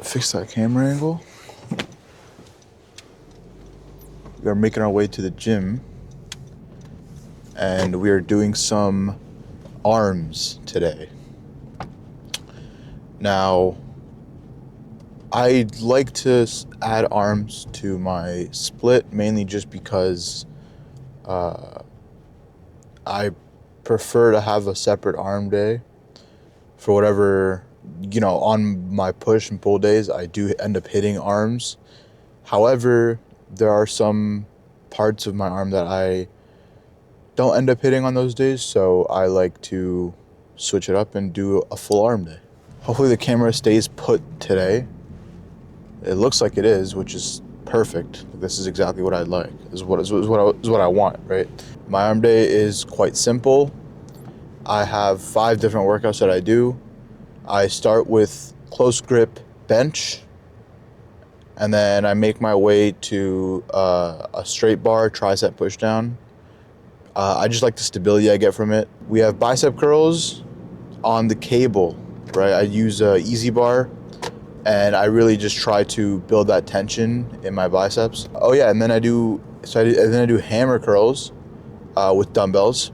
Fix that camera angle. We are making our way to the gym and we are doing some arms today. Now, I like to add arms to my split mainly just because I prefer to have a separate arm day for whatever, on my push and pull days, I do end up hitting arms. However, there are some parts of my arm that I don't end up hitting on those days, so I like to switch it up and do a full arm day. Hopefully the camera stays put today. It looks like it is, which is perfect. This is exactly what I'd like. This is what I want, right? My arm day is quite simple. I have 5 different workouts that I do. I start with close grip bench, and then I make my way to a straight bar tricep push down. I just like the stability I get from it. We have bicep curls on the cable, right? I use a easy bar, and I really just try to build that tension in my biceps. Oh yeah, and then I do hammer curls with dumbbells.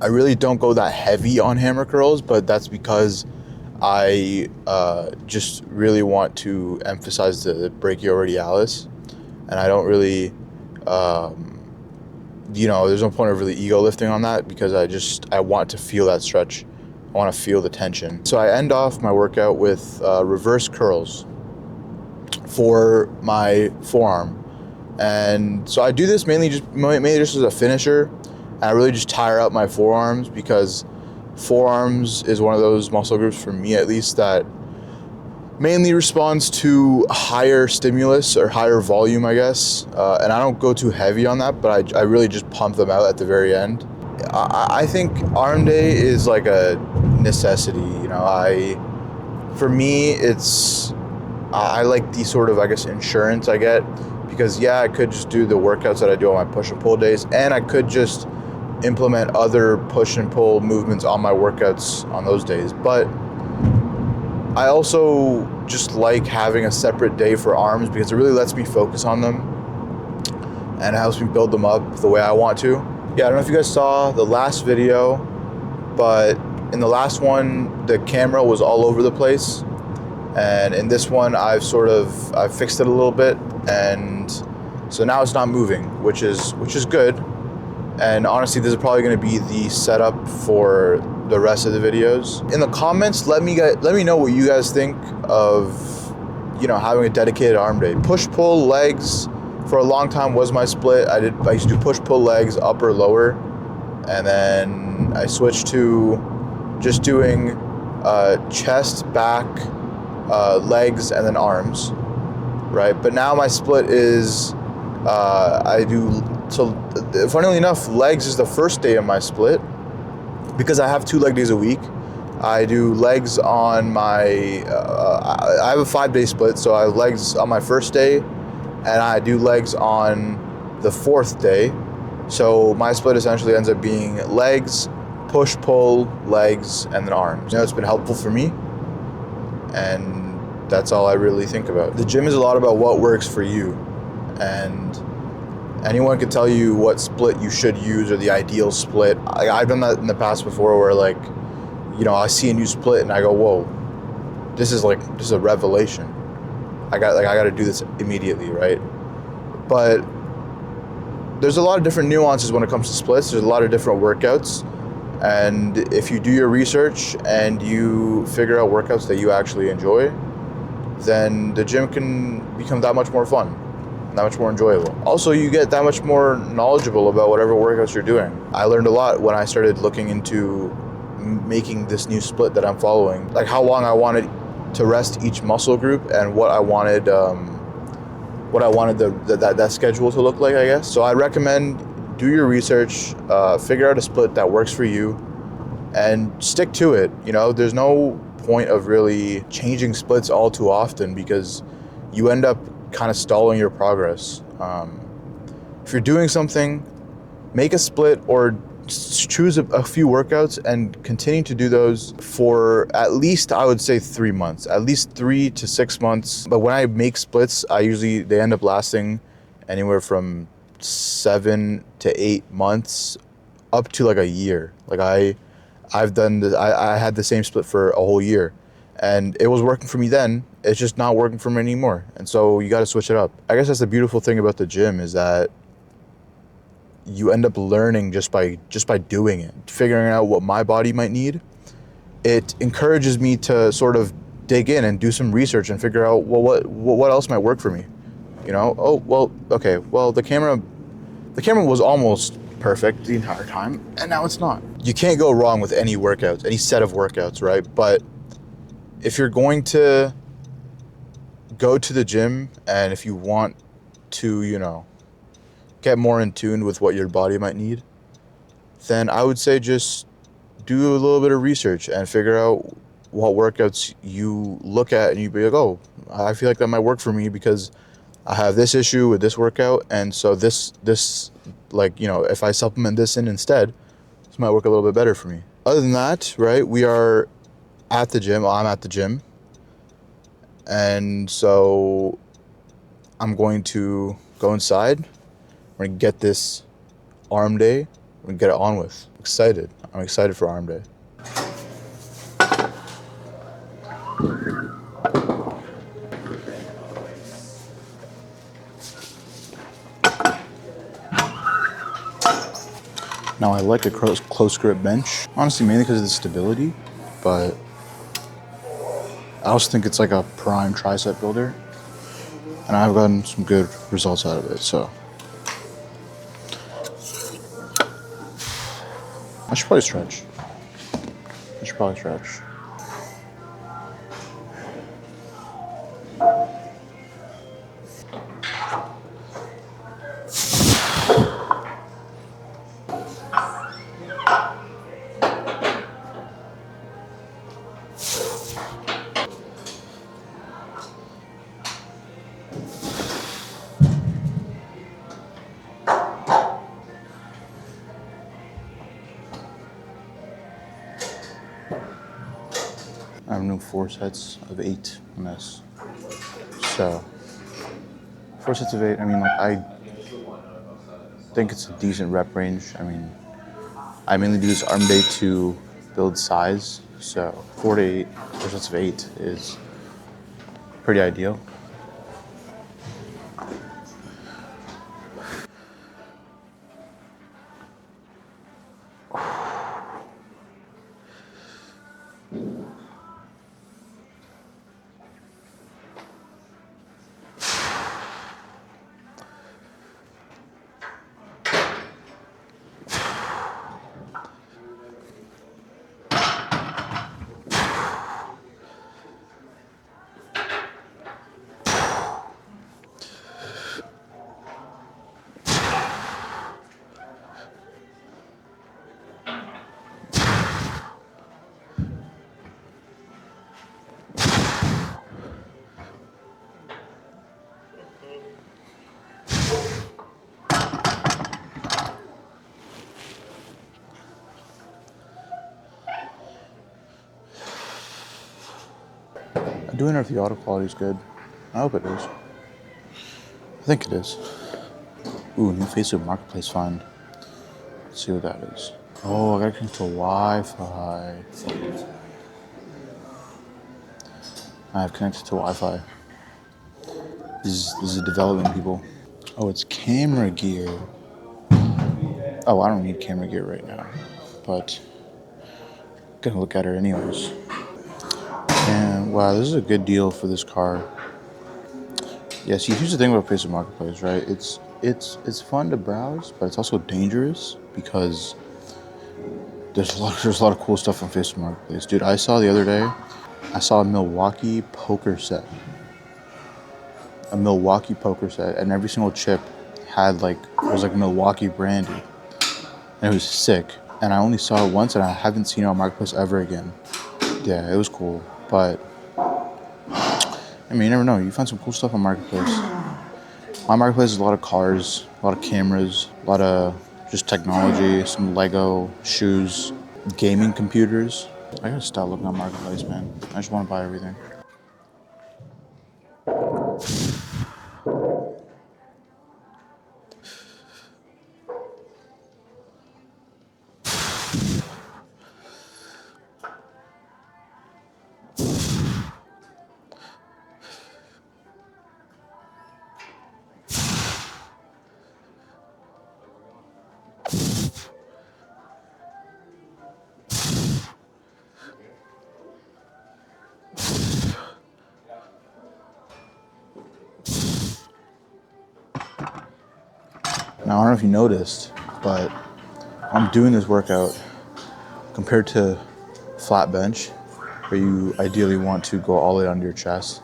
I really don't go that heavy on hammer curls, but that's because I just really want to emphasize the brachioradialis, and I don't really, there's no point of really ego lifting on that because I want to feel that stretch. I want to feel the tension. So I end off my workout with reverse curls for my forearm, and so I do this mainly just as a finisher. I really just tire out my forearms because forearms is one of those muscle groups, for me at least, that mainly responds to higher stimulus or higher volume, I guess. And I don't go too heavy on that, but I really just pump them out at the very end. I think arm day is like a necessity. For me, I like the sort of, I guess, insurance I get because, yeah, I could just do the workouts that I do on my push and pull days, and I could just implement other push and pull movements on my workouts on those days. But I also just like having a separate day for arms because it really lets me focus on them and it helps me build them up the way I want to. Yeah, I don't know if you guys saw the last video, but in the last one, the camera was all over the place. And in this one, I've fixed it a little bit. And so now it's not moving, which is good. And honestly, this is probably going to be the setup for the rest of the videos. In the comments, let me know what you guys think of, having a dedicated arm day. Push pull legs for a long time was my split. I used to do push pull legs, upper lower, and then I switched to just doing chest, back, legs, and then arms, right? But now my split is So funnily enough, legs is the first day of my split because I have 2 leg days a week. I do legs on my, I have a 5-day split, so I have legs on my first day and I do legs on the 4th day. So my split essentially ends up being legs, push, pull, legs, and then arms. It's been helpful for me, and that's all I really think about. The gym is a lot about what works for you, and anyone could tell you what split you should use or the ideal split. I've done that in the past before where I see a new split and I go, whoa, this is a revelation. I got to do this immediately, right? But there's a lot of different nuances when it comes to splits. There's a lot of different workouts. And if you do your research and you figure out workouts that you actually enjoy, then the gym can become that much more fun, that much more enjoyable. Also, you get that much more knowledgeable about whatever workouts you're doing. I learned a lot when I started looking into making this new split that I'm following, like how long I wanted to rest each muscle group and what I wanted that schedule to look like, I guess. So I recommend do your research, figure out a split that works for you, and stick to it. There's no point of really changing splits all too often because you end up kind of stalling your progress. If you're doing something, make a split or choose a few workouts and continue to do those for at least, I would say, 3 months, at least 3 to 6 months. But when I make splits, they end up lasting anywhere from 7 to 8 months up to like a year. Like I've done this, I had the same split for a whole year, and it was working for me then. It's just not working for me anymore. And so you got to switch it up. I guess that's the beautiful thing about the gym, is that you end up learning just by doing it, figuring out what my body might need. It encourages me to sort of dig in and do some research and figure out, well, what else might work for me. You know, oh, well, okay, well, the camera was almost perfect the entire time, and now it's not. You can't go wrong with any workouts, any set of workouts, right? But if you're going to go to the gym, and if you want to, you know, get more in tune with what your body might need, then I would say just do a little bit of research and figure out what workouts you look at and you be like, oh, I feel like that might work for me because I have this issue with this workout, and so this like, you know, if I supplement this in instead, this might work a little bit better for me. Other than that, right, we are at the gym. I'm at the gym, and so I'm going to go inside. We're gonna get this arm day. We're gonna get it on with. I'm excited for arm day. Now I like a close grip bench, honestly, mainly because of the stability, but I also think it's like a prime tricep builder, and I've gotten some good results out of it, so. I should probably stretch. I'm doing 4 sets of 8 on this. So, 4 sets of 8, I mean, like, I think it's a decent rep range. I mean, I mainly do this arm day to build size. So 4 sets of 8 is pretty ideal. I do wonder if the auto quality is good. I hope it is. I think it is. Ooh, new Facebook Marketplace find. Let's see what that is. Oh, I gotta connect to Wi-Fi. I have connected to Wi-Fi. This is development, people. Oh, it's camera gear. Oh, I don't need camera gear right now, but I'm gonna look at her anyways. And wow, this is a good deal for this car. Yeah, see, here's the thing about Facebook Marketplace, right? It's fun to browse, but it's also dangerous because there's a lot of cool stuff on Facebook Marketplace. Dude, I saw the other day, I saw a Milwaukee poker set. And every single chip was like Milwaukee branded. And it was sick. And I only saw it once, and I haven't seen it on Marketplace ever again. Yeah, it was cool. But I mean, you never know. You find some cool stuff on Marketplace. My Marketplace is a lot of cars, a lot of cameras, a lot of just technology, some Lego, shoes, gaming computers. I gotta stop looking on Marketplace, man. I just want to buy everything. Now, I don't know if you noticed, but I'm doing this workout compared to flat bench, where you ideally want to go all the way under your chest.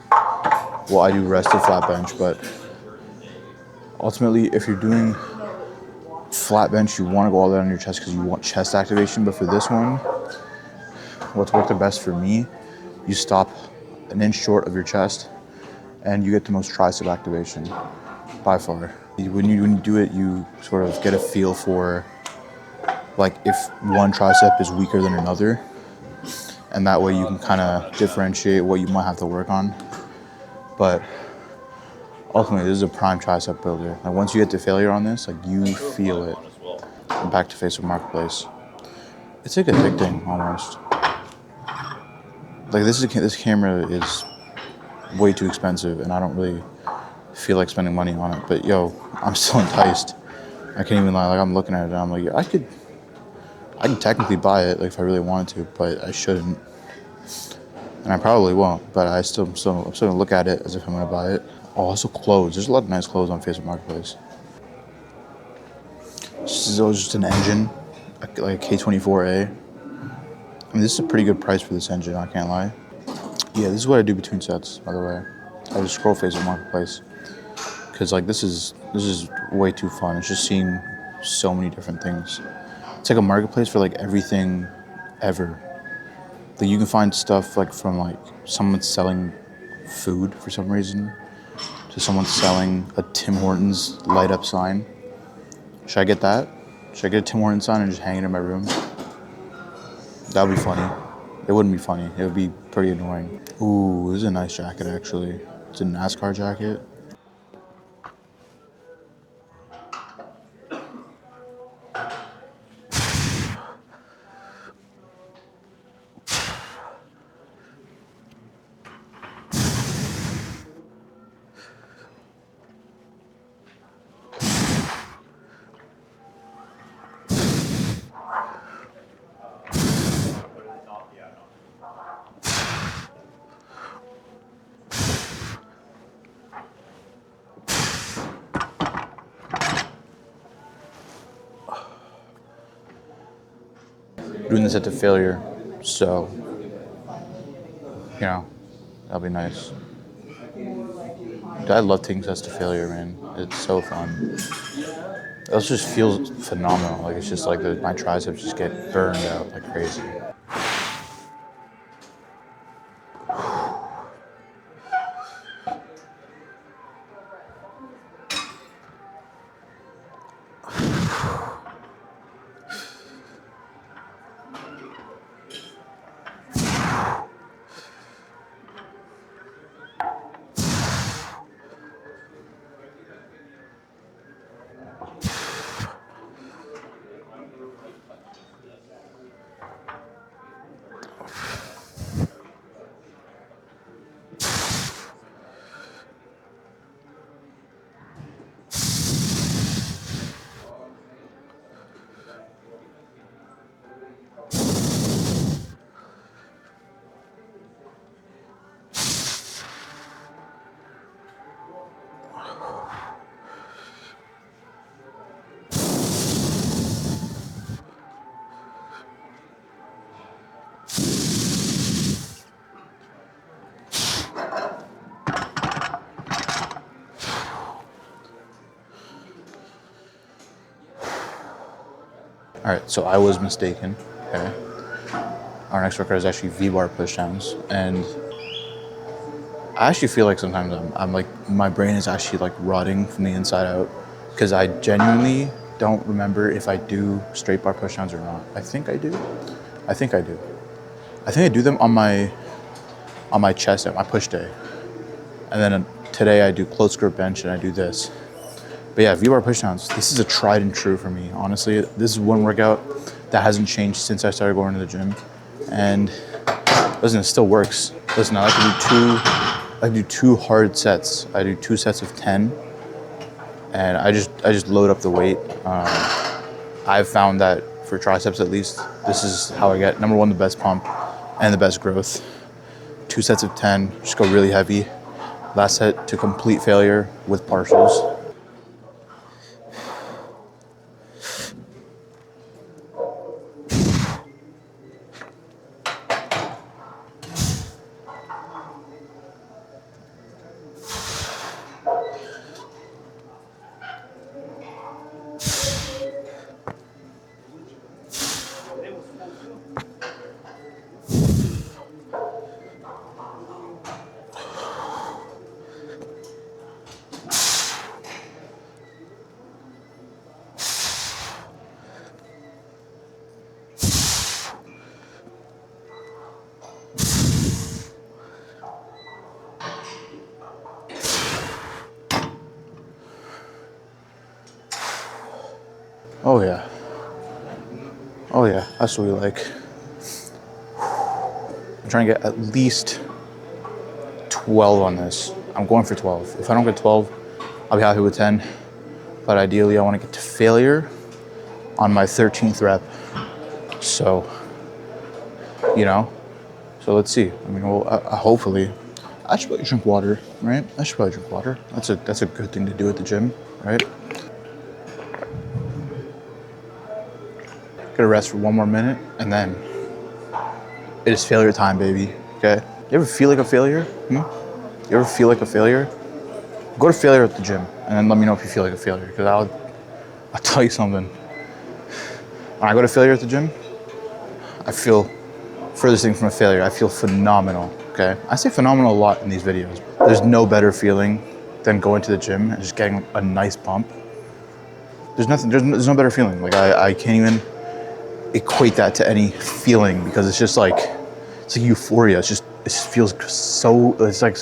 Well, I do rested flat bench, but ultimately, if you're doing flat bench, you want to go all the way under your chest because you want chest activation. But for this one, what's worked the best for me, you stop an inch short of your chest and you get the most tricep activation by far. When you do it, you sort of get a feel for like if one tricep is weaker than another, and that way you can kind of differentiate what you might have to work on. But ultimately, this is a prime tricep builder. Like once you get to failure on this, like you feel it. Back to Facebook Marketplace. It's like addicting almost. Like this camera is way too expensive, and I don't really feel like spending money on it. But yo, I'm still enticed. I can't even lie. Like I'm looking at it, and I'm like, I could technically buy it, like if I really wanted to, but I shouldn't, and I probably won't. But I'm still gonna look at it as if I'm gonna buy it. Oh, also clothes. There's a lot of nice clothes on Facebook Marketplace. This is just an engine, like a K24A. I mean, this is a pretty good price for this engine, I can't lie. Yeah, this is what I do between sets, by the way. I just scroll Facebook Marketplace. Because, like, this is way too fun. It's just seeing so many different things. It's like a marketplace for, like, everything ever. Like, you can find stuff, like, from, like, someone selling food for some reason to someone selling a Tim Hortons light-up sign. Should I get that? Should I get a Tim Hortons sign and just hang it in my room? That would be funny. It wouldn't be funny. It would be pretty annoying. Ooh, this is a nice jacket, actually. It's a NASCAR jacket. Doing this at the failure, so, you know, that'll be nice. Dude, I love taking sets to failure, man. It's so fun. It also just feels phenomenal. Like, it's just like my triceps just get burned out like crazy. All right, so I was mistaken, okay? Our next workout is actually V-bar pushdowns, and I actually feel like sometimes I'm like, my brain is actually like rotting from the inside out, because I genuinely don't remember if I do straight bar pushdowns or not. I think I do. I think I do. I think I do them on my chest at my push day. And then today I do close grip bench and I do this. But yeah, V-bar pushdowns, this is a tried and true for me. Honestly, this is one workout that hasn't changed since I started going to the gym. And listen, it still works. Listen, I like to do two hard sets. I do 2 sets of 10, and I just load up the weight. I've found that for triceps at least, this is how I get number one, the best pump and the best growth. 2 sets of 10, just go really heavy. Last set to complete failure with partials. Oh yeah. Oh yeah, that's what we like. I'm trying to get at least 12 on this. I'm going for 12. If I don't get 12, I'll be happy with 10. But ideally, I want to get to failure on my 13th rep. So, so let's see. I mean, well, hopefully, I should probably drink water, right? I should probably drink water. That's a good thing to do at the gym, right? Gonna rest for 1 more minute, and then it is failure time, baby. Okay? You ever feel like a failure? You ever feel like a failure? Go to failure at the gym, and then let me know if you feel like a failure. Because I'll tell you something. When I go to failure at the gym, I feel furthest thing from a failure. I feel phenomenal. Okay? I say phenomenal a lot in these videos. There's no better feeling than going to the gym and just getting a nice bump. There's no better feeling. Like I can't even equate that to any feeling, because it's just like, it's like euphoria. It just feels so, it's like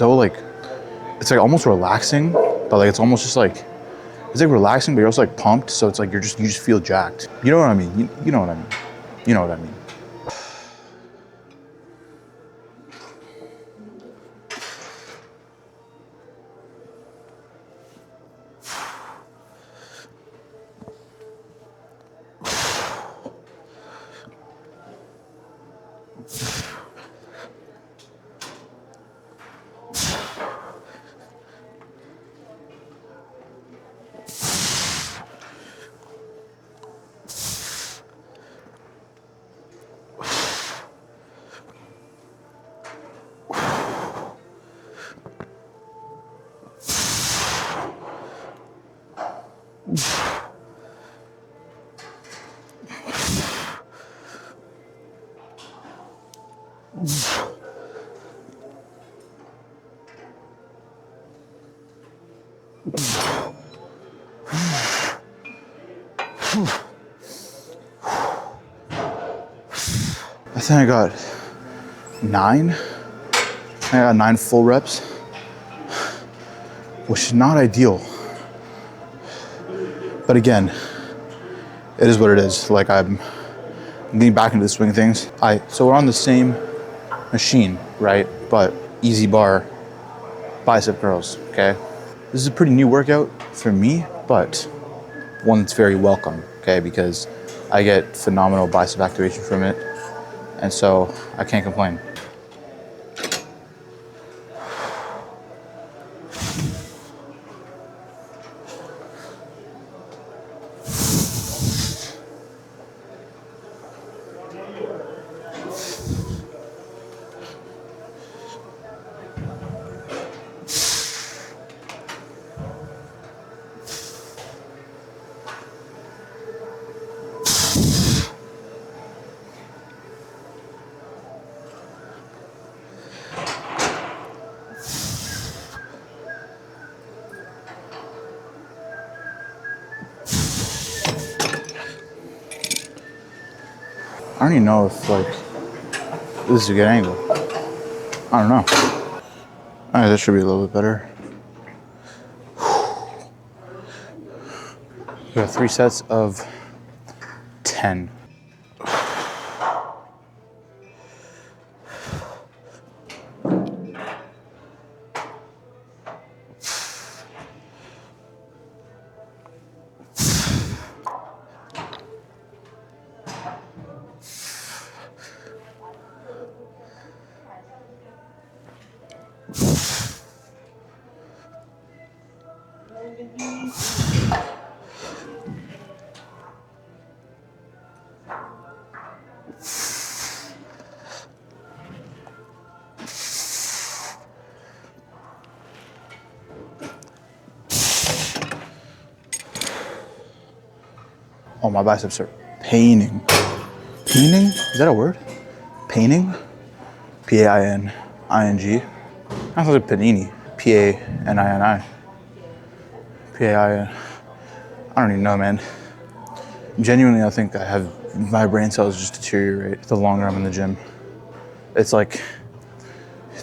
almost relaxing, but like it's almost just like, it's like relaxing, but you're also like pumped. So it's like you just feel jacked. You know what I mean? You know what I mean? You know what I mean? I think I got 9. I got 9 full reps, which is not ideal. But again, it is what it is. Like I'm getting back into the swing of things. So we're on the same machine, right? But easy bar, bicep curls, okay? This is a pretty new workout for me, but one that's very welcome, okay? Because I get phenomenal bicep activation from it. And so I can't complain. don't even know if like this is a good angle. I don't know. All right, that should be a little bit better. We got 3 sets of 10. Oh, my biceps are paining. Paining? Is that a word? Paining? P-A-I-N-I-N-G. I thought it was panini. P-A-N-I-N-I. P-A-I-N. I don't even know, man. Genuinely, I think my brain cells just deteriorate the longer I'm in the gym. It's like,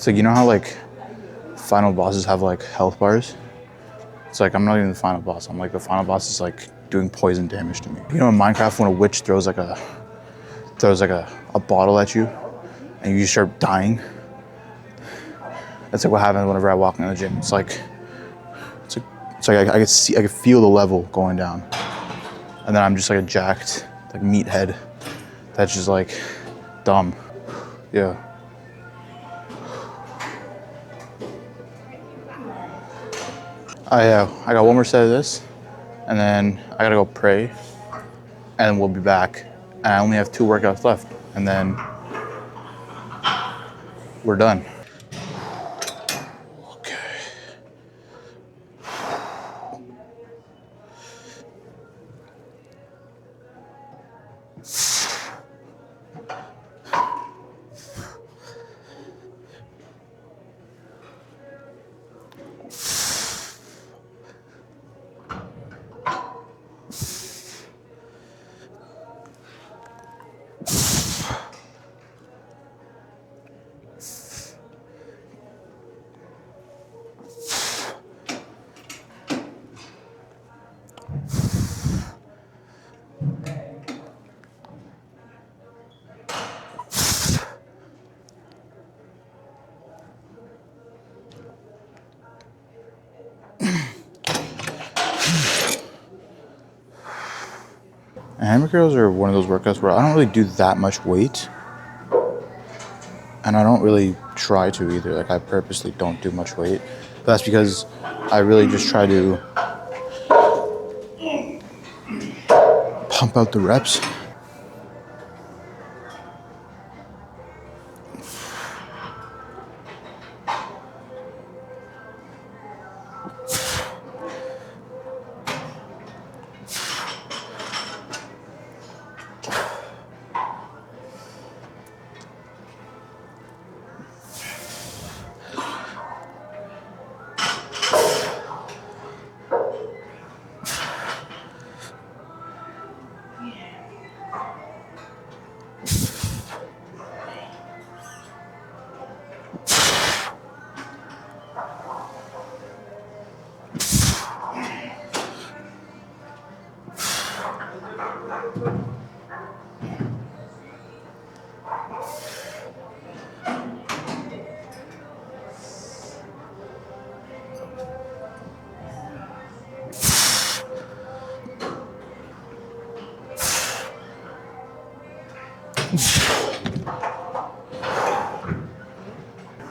you know how like final bosses have like health bars? It's like, I'm not even the final boss. I'm like, the final boss is like doing poison damage to me. You know in Minecraft when a witch throws like a bottle at you and you start dying? That's like what happens whenever I walk in the gym. It's like I can feel the level going down. And then I'm just like a jacked, like meathead that's just like dumb. Yeah. I got one more set of this, and then I gotta go pray, and we'll be back. And I only have 2 workouts left, and then we're done. Okay. Hammer curls are one of those workouts where I don't really do that much weight. And I don't really try to either. Like I purposely don't do much weight. But that's because I really just try to pump out the reps.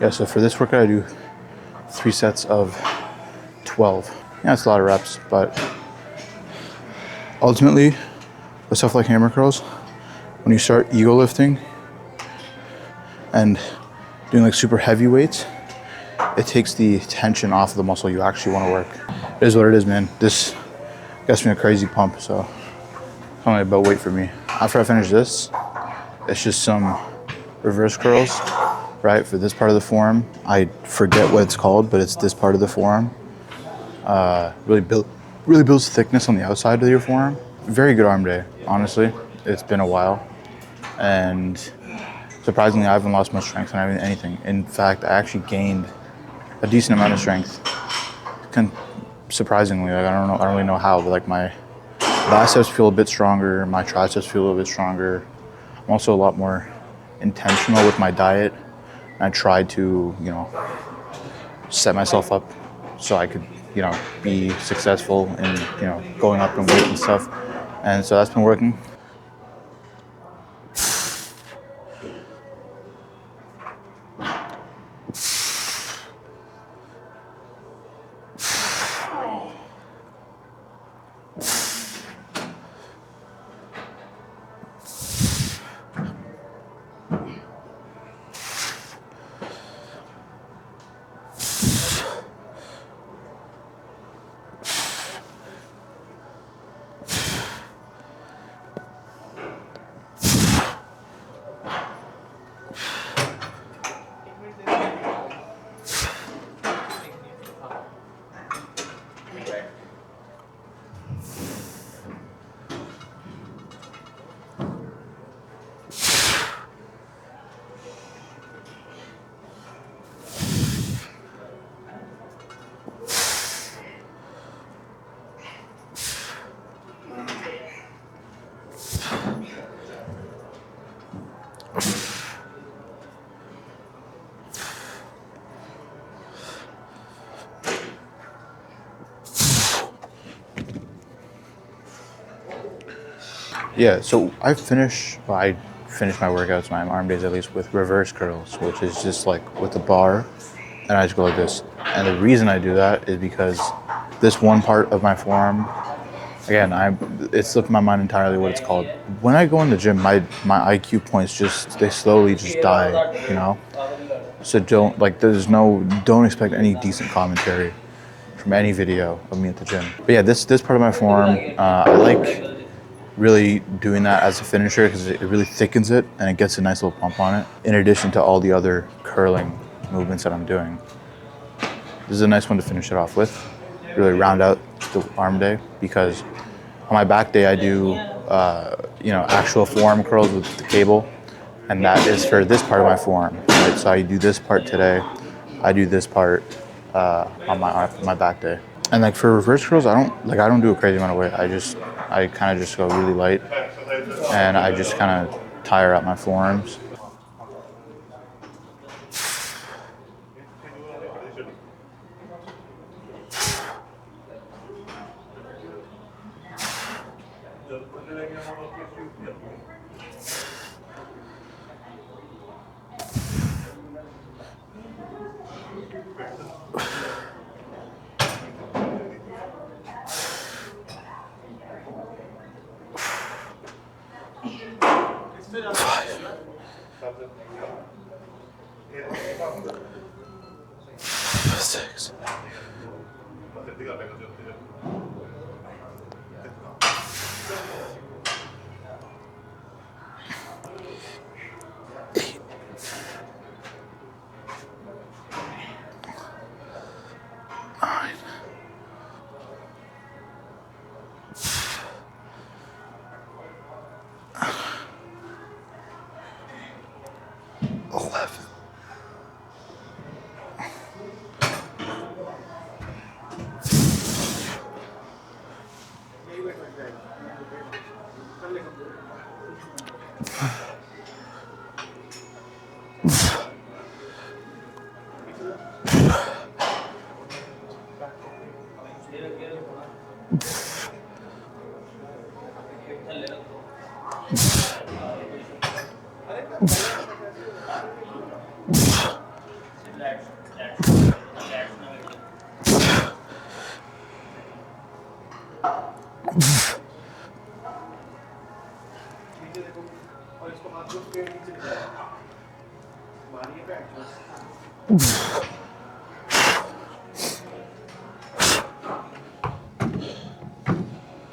Yeah, so for this workout I do 3 sets of 12. Yeah, it's a lot of reps, but ultimately with stuff like hammer curls, when you start ego lifting and doing like super heavy weights, it takes the tension off of the muscle you actually want to work. It is what it is, man. This gets me a crazy pump, so it's only about weight for me. After I finish this, it's just some reverse curls, right? For this part of the forearm. I forget what it's called, but it's this part of the forearm. Really builds thickness on the outside of your forearm. Very good arm day, honestly. It's been a while. and surprisingly, I haven't lost much strength on anything. In fact, I actually gained a decent amount of strength. Surprisingly, like I don't really know how, but like my biceps feel a bit stronger, my triceps feel a little bit stronger. I'm also a lot more intentional with my diet. I tried to, set myself up so I could, be successful in, going up in weight and stuff. And so that's been working. Yeah, so I finish my workouts, my arm days at least, with reverse curls, which is just like with the bar, and I just go like this. And the reason I do that is because this one part of my forearm, again, it slipped my mind entirely what it's called. When I go in the gym, my IQ points they slowly just die, So don't expect any decent commentary from any video of me at the gym. But yeah, this part of my forearm, I like really doing that as a finisher because it really thickens it and it gets a nice little pump on it, in addition to all the other curling movements that I'm doing. This is a nice one to finish it off with, really round out the arm day, because on my back day I do actual forearm curls with the cable, and that is for this part of my forearm, right? So I do this part today, I do this part on my back day. And like for reverse curls, I don't do a crazy amount of weight. I kind of just go really light, and I just kind of tire out my forearms. Six.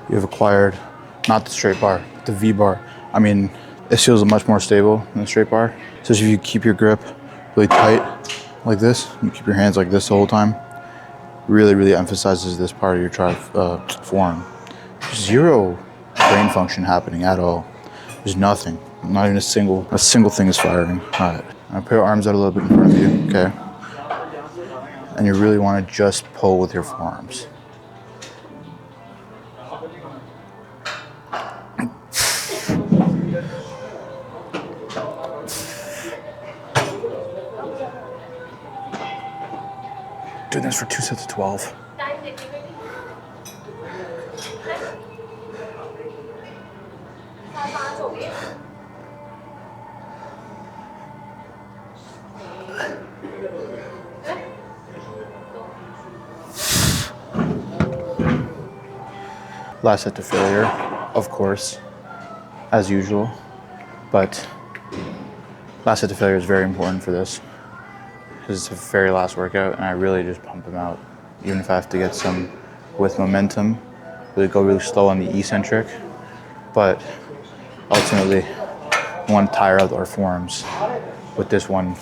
You've acquired not the straight bar, the V bar. I mean, this feels much more stable than the straight bar. So if you keep your grip really tight like this, you keep your hands like this the whole time, really, really emphasizes this part of your forearm. Zero brain function happening at all. There's nothing. Not even a single thing is firing. All right. I put your arms out a little bit in front of you, okay? And you really want to just pull with your forearms. Doing this for 2 sets of 12. Last set to failure, of course, as usual, but last set to failure is very important for this because it's the very last workout and I really just pump them out, even if I have to get some with momentum, really go really slow on the eccentric, but ultimately I want to tire out our forearms with this one.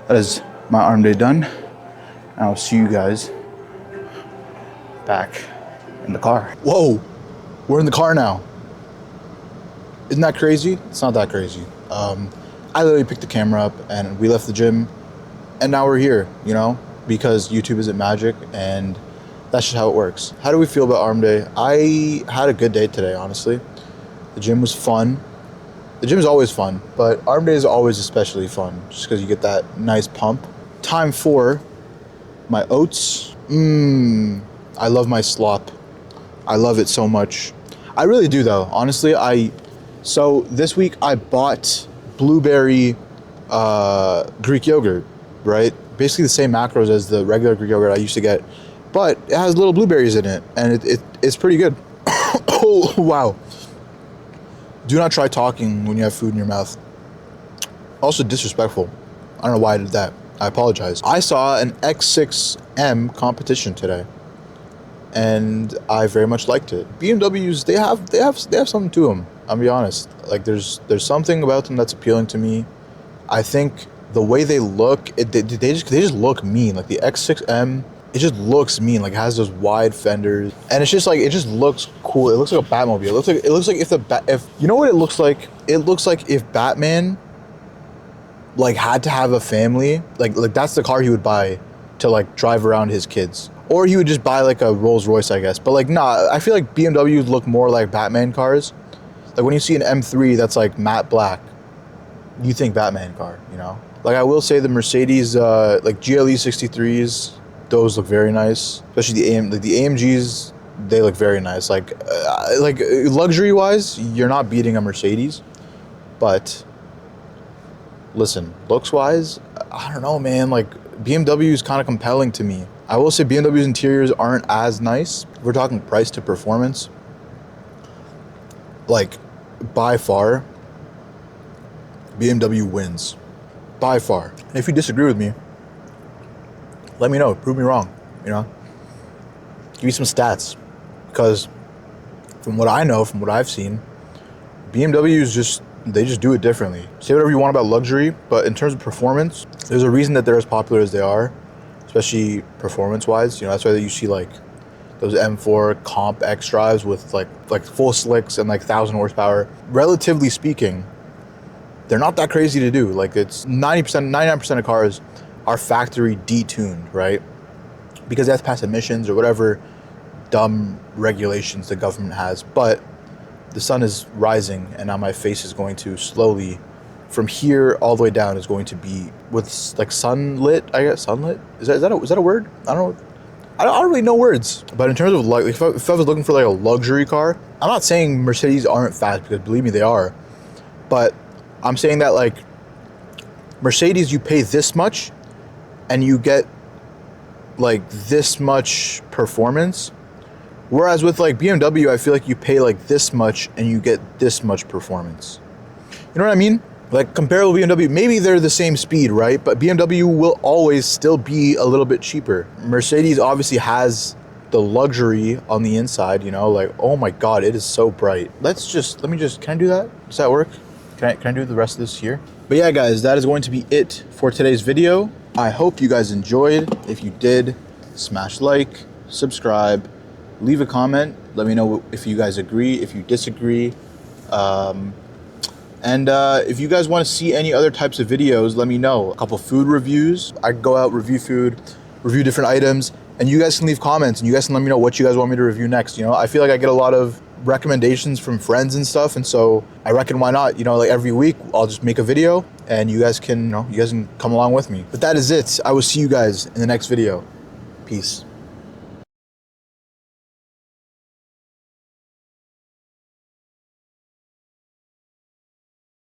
That is my arm day done. I'll see you guys back in the car. Whoa, we're in the car now. Isn't that crazy? It's not that crazy. I literally picked the camera up and we left the gym and now we're here, you know, because YouTube isn't magic and that's just how it works. How do we feel about arm day? I had a good day today, honestly. The gym was fun. The gym is always fun, but arm day is always especially fun just because you get that nice pump. Time for my oats. I love my slop. I love it so much. I really do though, honestly. So this week I bought blueberry Greek yogurt, right? Basically the same macros as the regular Greek yogurt I used to get, but it has little blueberries in it and it's pretty good. Oh, wow. Do not try talking when you have food in your mouth. Also disrespectful. I don't know why I did that. I apologize. I saw an X6M competition today, and I very much liked it. BMWs, they have something to them. I'll be honest. Like there's something about them that's appealing to me. I think the way they look, they just look mean. Like the X6M, it just looks mean. Like it has those wide fenders, and it's just like it just looks cool. It looks like a Batmobile. It looks like if you know what it looks like. It looks like if Batman like had to have a family, like that's the car he would buy to like drive around his kids, or he would just buy like a Rolls Royce, I guess. But like nah, I feel like BMWs look more like Batman cars. Like when you see an M3 that's like matte black, you think Batman car, you know. Like I will say the Mercedes like GLE 63s. Those look very nice, especially the AMGs. They look very nice. Like luxury wise, you're not beating a Mercedes, but listen, looks wise, I don't know, man. Like BMW is kind of compelling to me. I will say BMW's interiors aren't as nice. If we're talking price to performance, like by far, BMW wins by far. And if you disagree with me, let me know. Prove me wrong. You know, give me some stats, because from what I know, from what I've seen, BMWs they just do it differently. Say whatever you want about luxury, but in terms of performance, there's a reason that they're as popular as they are, especially performance-wise. You know, that's why you see like those M4 Comp X drives with like full slicks and like 1,000 horsepower. Relatively speaking, they're not that crazy to do. Like it's 99% of cars are factory detuned, right? because they have to pass emissions or whatever dumb regulations the government has. But the sun is rising, and now my face is going to slowly, from here all the way down, is going to be with like sunlit. I guess sunlit. Is that a word? I don't know. I don't really know words. But in terms of like, if I was looking for like a luxury car, I'm not saying Mercedes aren't fast, because believe me, they are. But I'm saying that like Mercedes, you pay this much, and you get like this much performance. Whereas with like BMW, I feel like you pay like this much and you get this much performance. You know what I mean? Like comparable to BMW, maybe they're the same speed, right? But BMW will always still be a little bit cheaper. Mercedes obviously has the luxury on the inside, you know, like, oh my God, it is so bright. Let me just, can I do that? Does that work? Can I do the rest of this here? But yeah, guys, that is going to be it for today's video. I hope you guys enjoyed. If you did, smash like, subscribe, leave a comment. Let me know if you guys agree, if you disagree. And if you guys want to see any other types of videos, let me know. A couple food reviews. I go out, review food, review different items, and you guys can leave comments and you guys can let me know what you guys want me to review next. You know, I feel like I get a lot of recommendations from friends and stuff, and so I reckon why not? You know, like every week I'll just make a video and you guys can, you guys can come along with me. But that is it. I will see you guys in the next video. Peace.